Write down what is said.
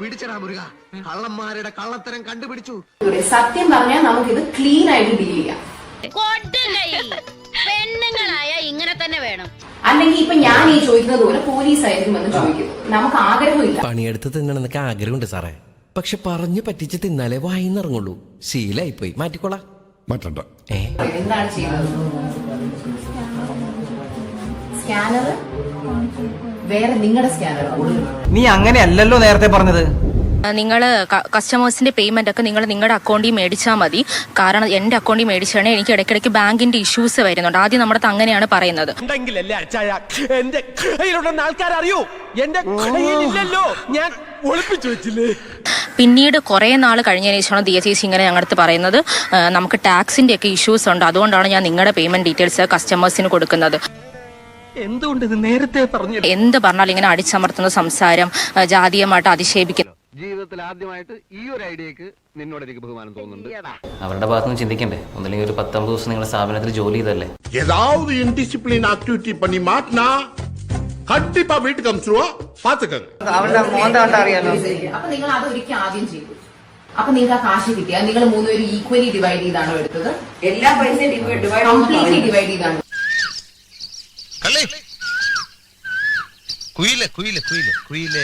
പിടിച്ചടാ മുരുക, കള്ളന്മാരുടെ കള്ളത്തരം കണ്ടുപിടിച്ചു. സത്യം പറഞ്ഞാൽ നമുക്കിത് ക്ലീൻ ആയിട്ട് ഡീൽ ചെയ്യാം. പെണ്ണുങ്ങളായ ഇങ്ങനെ തന്നെ വേണം. അല്ലെങ്കിൽ ഇപ്പൊ ഞാൻ ഈ ചോദിക്കുന്നത് പോലെ പോലീസ് ആയിരിക്കും എന്ന് ചോദിക്കുന്നു. നമുക്ക് ആഗ്രഹമില്ല. പണിയെടുത്ത് തിന്നണമെന്നൊക്കെ ആഗ്രഹമുണ്ട് സാറേ, പക്ഷെ പറഞ്ഞു പറ്റിച്ച് തിന്നാലേ വായിന്നിറങ്ങുള്ളൂ. ശീലായി പോയി. മാറ്റിക്കോളാം. മാറ്റണ്ട. എന്താണ് ചെയ്യുന്നത്? സ്കാനർ വേറെ, നിങ്ങളുടെ സ്കാനർ. നീ അങ്ങനെയല്ലല്ലോ നേരത്തെ പറഞ്ഞത്. നിങ്ങൾ കസ്റ്റമേഴ്സിന്റെ പേയ്മെന്റ് ഒക്കെ നിങ്ങൾ നിങ്ങളുടെ അക്കൗണ്ടിൽ മേടിച്ചാൽ മതി. കാരണം എന്റെ അക്കൗണ്ടിൽ മേടിച്ചാണെങ്കിൽ എനിക്ക് ഇടയ്ക്കിടയ്ക്ക് ബാങ്കിന്റെ ഇഷ്യൂസ് വരുന്നുണ്ട്. ആദ്യം നമ്മുടെ അങ്ങനെയാണ് പറയുന്നത്. പിന്നീട് കുറെ നാൾ കഴിഞ്ഞതിന് ശേഷമാണ് ദിയ ചേച്ചി ഇങ്ങനെ ഞങ്ങളുടെ പറയുന്നത് നമുക്ക് ടാക്സിന്റെ ഒക്കെ ഇഷ്യൂസ് ഉണ്ട്, അതുകൊണ്ടാണ് ഞാൻ നിങ്ങളുടെ പേയ്മെന്റ് ഡീറ്റെയിൽസ് കസ്റ്റമേഴ്സിന് കൊടുക്കുന്നത്. എന്തുകൊണ്ട് ഇത് നേരത്തെ പറഞ്ഞു? എന്ത് പറഞ്ഞാലും ഇങ്ങനെ അടിച്ചമർത്തുന്ന സംസാരം, ജാതീയമായിട്ട് അധിക്ഷേപിക്കുന്നു. ജീവിതത്തിൽ ആദ്യമായിട്ട് ഈ ഒരു ഐഡിയക്ക് നിന്നോട് എനിക്ക് ബഹുമാനം തോന്നുന്നുണ്ട്. അവരുടെ ഭാഗത്തുനിന്ന് ചിന്തിക്കണ്ടേ? ഒന്നില്ലെങ്കിൽ ഒരു 10-50 ദിവസം നിങ്ങളുടെ സ്ഥാപനത്തിൽ ജോലി ചെയ്തല്ലേ. ஏதாவது இன்டிசிப்ளின் ஆக்டிவிட்டி பண்ணி மாட்டினா கண்டிப்பா வீட்டுக்கு அனுப்பிச்சிருவா, பாத்துக்கங்க. അവളുടെ മോന്താണ്ട് അറിയാലോ. അപ്പൊ നിങ്ങൾ അത് ഒരിക്കൽ ആദ്യം ചെയ്തു. അപ്പൊ നിങ്ങൾക്ക് ആ കാശ് കിട്ടിയ നിങ്ങൾ 3 പേര് ഈക്വലി ഡിവൈഡ് ചെയ്താണോ എടുത്തത്? എല്ലാ പൈസയും കംപ്ലീറ്റ്ലി ഡിവൈഡ് ചെയ്താണ്. കുയിലേ കുയിലേ കുയിലേ കുയിലേ